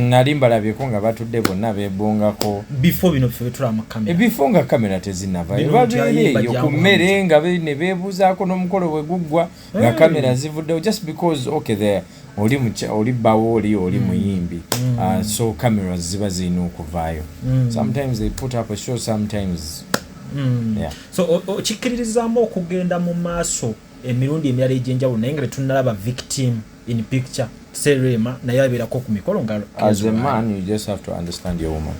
Nalimba labyeko nga batudde bonna beebongako before bino ffe betula mu kamera before nga kamera tezinnava babeereeyo ku mmere nga ne beebuuzaako n'omukolo bwe guggwa nga kamera zivuddewo just because okay there oli bbawo oli muyimbi so cameras ziba zirina okuvaayo sometimes they put up a show sometimes yeah. So okikkiririzaamu okugenda mu maaso emirundi emirala egy'enjawulo naye nga tetunnalaba victim in picture Serema na yabeerako ku mikolo nga as a man you just have to understand your woman.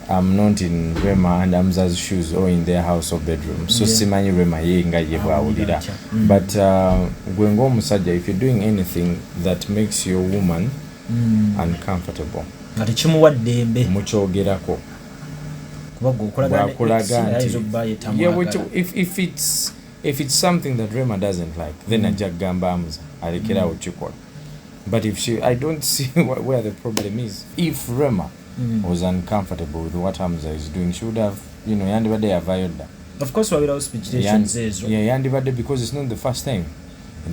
I'm not in Rema and Hamza's shoes or in their house or bedroom. So simanyi Rema yenga yebawulira. But gwe ng'omusajja if you're doing anything that makes your woman uncomfortable nga tekimuwa ddembe mukyogerako bwakulaga if it's something that Rema doesn't like then ajja kugamba Hamza alekerawo kikola. But if I don't see where the problem is. If Rema was uncomfortable with what Hamza is doing, she would have, yandibadde avoided that. Of course, wabira speeches ezo. Yeah, yandibadde because it's not the first time.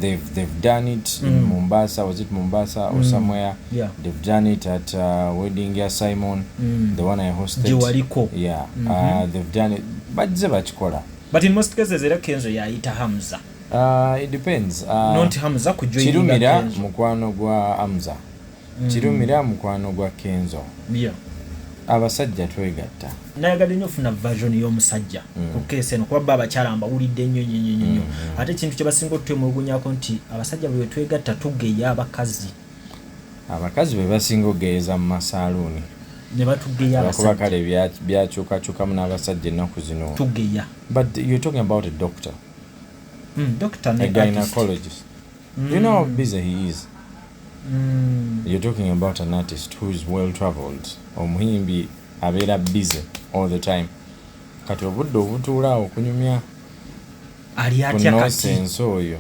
They've done it in Mombasa. Was it Mombasa or somewhere? Yeah. They've done it at wedding ya Simon, the one I hosted. Jiwaliko. Yeah. They've done it. But zebachikola. But in most cases, era Kenzo yaita Hamza. It depends. Not Hamza kujoininga Kirumira mukwano gwa Hamza. Kirumira mukwano gwa Kenzo. Yeah. Abasajja twegatta. Nayagadde nnyo ofuna version y'omusajja ku keesi eno kuba abakyala mbawulidde nnyo. Ate ekintu kye basinga otwemulugunyako nti abasajja bwe twegatta tugeya abakazi. Abakazi be basinga ogeeza mu masaaluuni. Ne batugeya abasajja. Kuba kale byakyukakyukamu n'abasajja ennaku zino. Tugeya. But you're talking about a doctor. Doctor, a gynecologist. You know how busy he is. You're talking about an artist who is well traveled. Omuhimbi abeera busy all the time. Kati obudde obutuula okunyumya ali atya kati nonsense oyo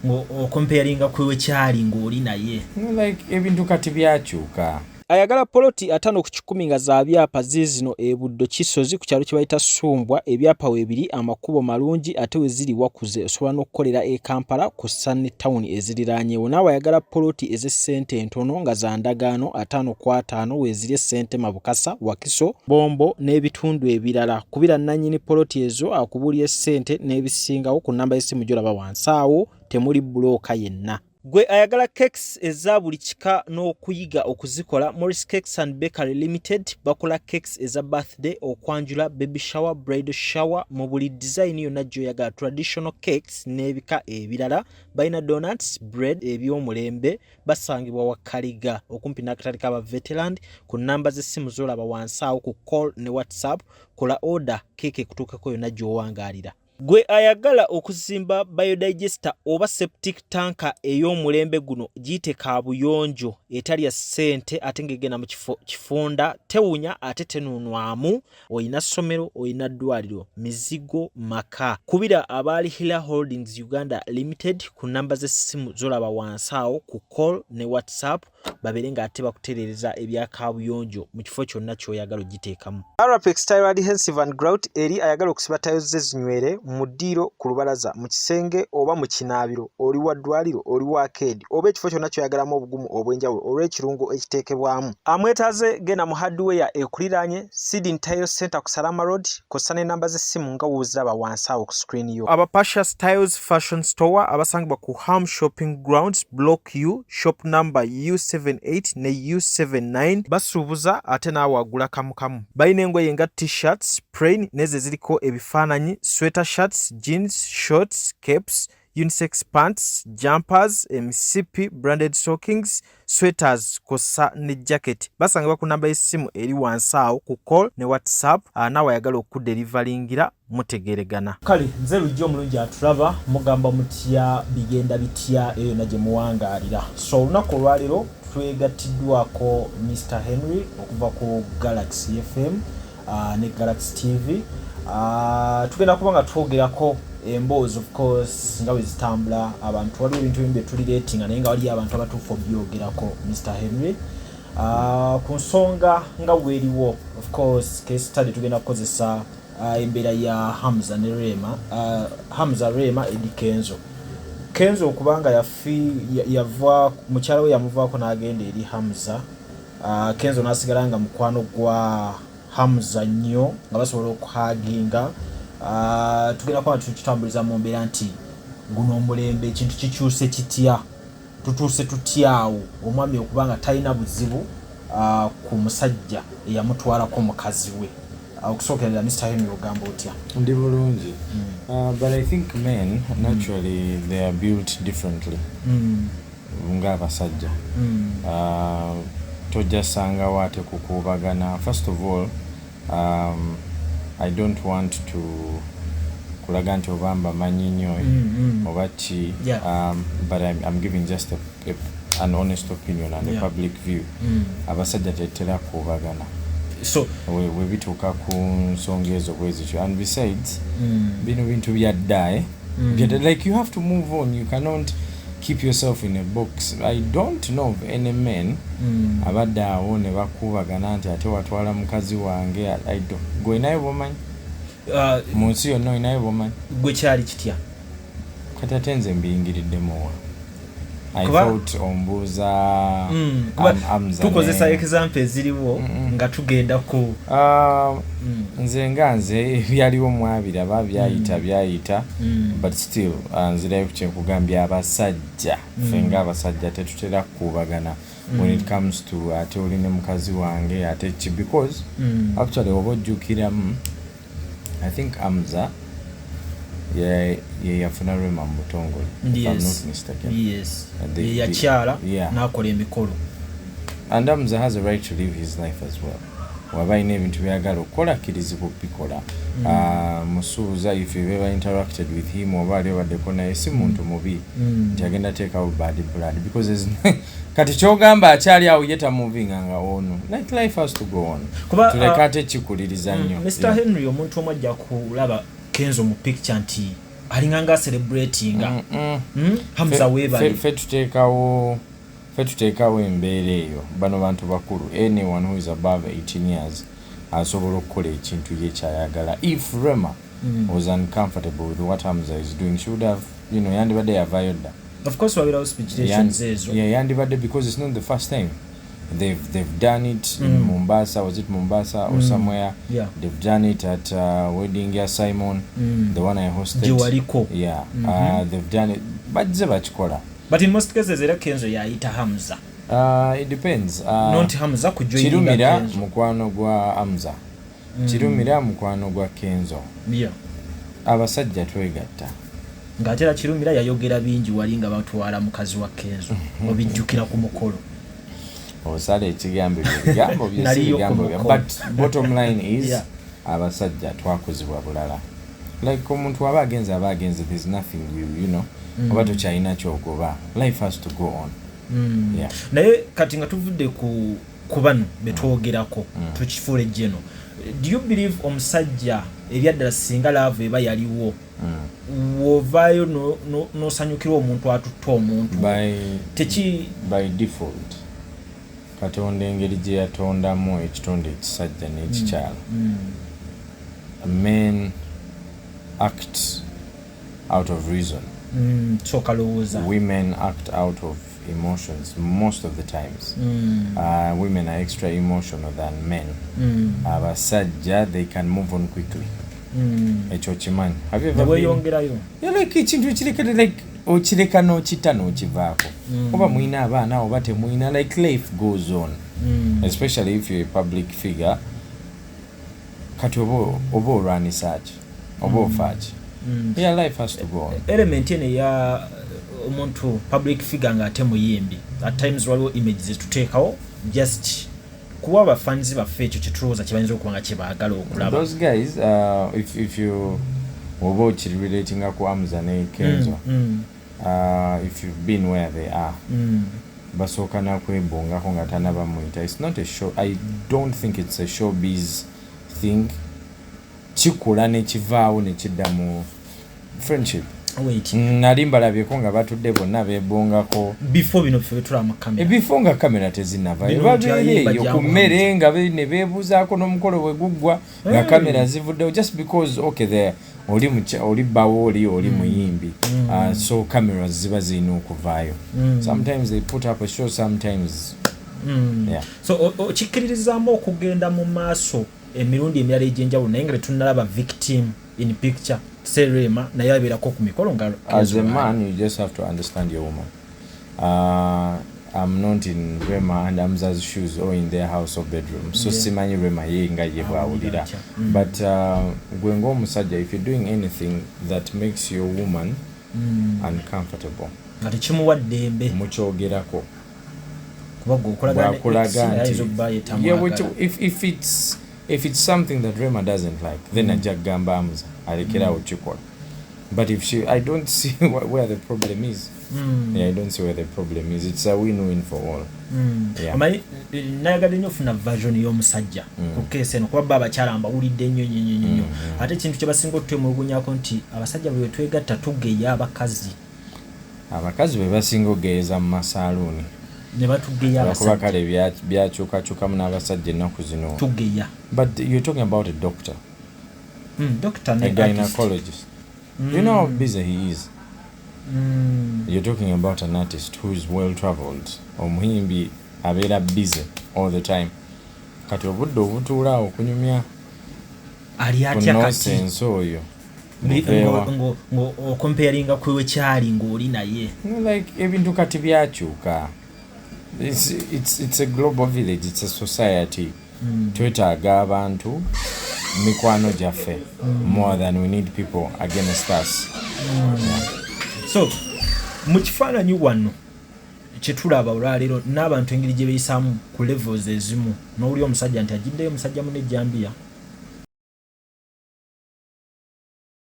ngo comparinga kwewe kyali ng'oli naye like ebintu kati byakyuka. Ayagala poloti 5 ku 10 nga za byapa zizino ebuddo kisozi ku kyalo kye bayita Sumbwa ebyapa webiri amakubo malungi ate we ziri wakuze osobola n'okkolera e Kampala ku Sunny Town eziriraanyewo. Naawe ayagala poloti ez'essente entono nga za ndagaano 5 ku 5 we ziri essente Mabukasa Wakiso Bombo n'ebitundu ebirala. Kubira nannyini poloti ezo akubuulya essente n'ebisingawo ku nnamba y'essimu gy'olaba wansi awo temuli bulooka yenna. Gwe ayagala cakes eza buli kika n'okuyiga okuzikola Morris Cakes and Bakery Limited bakola cakes eza birthday okwanjula baby shower bridal shower mu buli design yonna gy'oyagala traditional cakes n'ebika ebirala balina donuts bread eby'omulembe basangibwa Wakaliga okumpi n'akatale k'aba veteran ku nnamba z'essimu z'olaba wansi awo ku call ne WhatsApp kola order cake kutuukako yonna gy'owangaalira. Gwe ayagala okuzimba biodigester oba septic tanka ey'omulembe guno giyite kaabuyonjo etali ya ssente ate ng'egenda mu kifunda tewunya ate tenunwamu oyina ssomero oyina ddwaliro mizigo maka. Kubira abaali Hila Holdings Uganda Limited ku nnamba z'essimu z'olaba wansi awo ku call ne WhatsApp babere ng'ate bakutereereza ebya kaabuyonjo mu kifo kyonna ky'oyagala ogiteekamu. Arapex Tire Adhesive and Grout eri ayagala okusiba tayozi z'ezinywere mu ddiiro ku lubalaza mu kisenge oba mu kinaabiro oli wa ddwaliro oli wa keedi oba ekifo kyonna ky'oyagalamu obugumu obw'enjawulo olw'ekirungo ekiteekebwamu. Amwetaaze genda mu hardware ekuliraanye Sidin Tile Center ku Salama Road kosa n'ennamba z'essimu nga wooziraba wansi awo ku screen yo. Aba Pasha Styles Fashion Store abasangibwa ku Ham Shopping Grounds Block U shop number U78 ne U79 basuubuza ate naawe agula kamukamu. Balina engoye nga t-shirts plain n'ezo eziriko ebifaananyi sweater shirts jeans shorts capes unisex pants jumpers emisipi branded stockings sweaters kosa ne jacket basangibwa ku namba y'essimu eri wansi awo ku call ne WhatsApp naawe ayagala okudelivalingira mutegeregana. Kale nze lujja omulungi atulaba mugamba mutya bigenda bitya eyo na gye muwangaalira. So olunaku olwaleero twegattiddwako Mr. Henry okuva ku Galaxy FM ne Galaxy TV. Tugenda kuba nga twogerako emboozi of course nga wezitambula abantu waliwo ebintu ebimu betulireetinga naye nga waliyo abantu abatuufu obyogerako Mr. Henry ku nsonga nga weeriwo of course case study tugenda kukozesa embeera ya Hamza ne Rema Hamza Rema edi Kenzo Kenzo okubanga yava mukyala we yamuvaako n'agenda eri Hamza. Kenzo n'asigala nga mukwano gwa Hamza nnyo nga basobola okuhaginga. Tugenda kuba tukitambuliza mu mbeera nti guno omulembe ekintu kikyuse kitya, tutuuse tutyawo omwami okubanga talina buzibu ku musajja eyamutwalako mukazi we. Okusookerera Mr. Henry ogamba otya? Ndi bulungi. But I think men naturally they are built differently. Ng'abasajja. Tojasanga wate kukuubagana. First of all, I don't want to kulaga nti obamba manyi nnyo oba ki, but I'm giving just an honest opinion and a public view. Abasajja tetera kuubagana. So we bituuka ku nsonga ezo bwezityo, and besides bino bintu byadda like you have to move on. You cannot keep yourself in a box. I don't know of any men abadde awo ne bakuubagana nti ate watwala mukazi wange. I don't. Gwe naye bomanyi mu nsi yonna naye bomanyi gwe kyali kitya kati ate nze mbiyingiriddemu. I thought ombuuza Hamza tukozesa example eziriwo nga tugenda ku nze nga nze byaliwo mwabira byayita but still nzirayo kyenkugambya abasajja ffe ng'abasajja tetutera kukuubagana when it comes to ate oli ne mukazi wange ate ki, because actually oba ojjukiramu I think Hamza yafuna Rema mu butongole. Yes. Yakyala n'akola emikolo. And Hamza has a right to live his life as well. Waba ine ebintu byagala okukola kirizibwa okubikola. Musuuza, if you've ever interacted with him oba alibaddeko naye si muntu mubi nti agenda teekawo bad blood, because kati kyogamba akyali awo yeta moving nga ono, like life has to go on. Tuleka ate kikuliriza nnyo. Mr. Henry, omuntu omu ajja kulaba Kenzo mu picture nti alinganga celebratinga Hamza webali fe tuteekawo embeera eyo. Bano bantu bakulu, anyone who is above 18 years asobola okukola ekintu ye kyayagala. If Rema was uncomfortable with what Hamza is doing, she would have, yandibadde yavayoda. Of course wabirawo speechations ezo. Yandibadde, because it's not the first time. They've done it in Mombasa. Was it Mombasa or somewhere? Yeah. They've done it at wedding ya Simon, the one I hosted. Jiwaliko. Yeah. They've done it. But zebachikola. But in most cases, era Kenzo yaita Hamza. It depends. Not Hamza kujoyinga Chirumira mukwano gwa Hamza. Chirumira mukwano gwa Kenzo. Yeah. Abasajja twegatta. Ngatera Chirumira yayogera bingi walinga batwala mukazi wa Kenzo. Obijjukira ku mukolo. Osale ekigambo ebigambo by'ebigambo. But bottom line is abasajja twakozibwa bulala. Like omuntu abagenze, there's nothing you know. Oba tokyalina kyogoba. Life has to go on. Yeah. Naye kati nga tuvudde ku bano betwogerako tukifuule jeno. Do you believe omusajja ebyaddala singa love eba yaliwo wovaayo nosanyukira omuntu atutta omuntu by default? Katonda engeri gye yatondamu ekitonde ekisajja n'ekikyala. Men act out of reason. Women act out of emotions most of the times. Women are extra emotional than men. Abasajja, they can move on quickly. Ekyo kimanyi. Have you ever been? Like ekintu ekireka like okireka n'okita n'okivaako. Oba mwina abaana oba temwina, like life goes on. Especially if you're a public figure. Kati oba olwa research oba ofaaki. Yeah, life has to go on. Element ene ya omuntu public figure nga ate muyimbi. At times waliwo images tuteekawo just kuba abafanzi baffe ekyo kitulowooza kibayinza okuba nga kyebaagala okulaba. Those guys, if you oba okirelatinga ku Hamza ne Kenzo, if you've been where they are, basooka nakwebongako nga tanabamuyita. It's not a show. I don't think it's a showbiz thing. Kikula ne kivaawo ne kidda mu friendship. Nali mbalabyeko nga batudde bonna beebongako before bino ffe betula mu kamera. Before nga kamera tezinnavayo babeereyo ku mmere nga ne beebuuzaako n'omukolo bwe guggwa nga kamera zivuddewo, just because okay there oli bbawo oli muyimbi So cameras ziba zirina okuvaayo. Sometimes they put up a show, sometimes yeah. So okikkiririzaamu okugenda mu maaso emirundi emirala egy'enjawulo naye nga tetunnalaba victim in picture Rema naye abeerako ku mikolo nga as a man you just have to understand your woman. I'm not in Rema and Hamza's shoes or in their house or bedroom. So simanyi Rema ye nga ye bwawulira. But gwe ng'omusajja, if you're doing anything that makes your woman uncomfortable, nga tekimuwa ddembe mukyogerako. If it's something that Rema doesn't like, then ajja kugamba Hamza alekerawo kikola. But if I don't see where the problem is. Yeah, I don't see where the problem is. It's a win-win for all. Yeah. Nayagadde nnyo ofuna version y'omusajja ku keesi eno kuba bba abakyala mbawulidde nnyo ate ekintu kye basinga otutwemulugunyako nti abasajja bwe twegatta tugeya abakazi be basinga ogeeza mu masaaluuni ne batugeya abakuba kale byakyukakyukamu n'abasajja ennaku zino tugeya. But you're talking about a doctor, doctor a gynecologist. You know how busy he is. You're talking about an artist who is well traveled. Omuyimbi abeera busy all the time. Kati obudde obutuulaawo kunyumya ali atya kati oyo comparinga kwewe kyali ng'oli naye like ebintu kati byakyuka. It's a global village, it's a society. Twetaaga abantu mikwano gyaffe more than we need people against us. So mu kifaananyi wano kyetulaba olwaleero n'abantu engeri gye beeyisaamu ku levels ezimu n'oli omusajja nti agiddeyo omusajja munejjambiya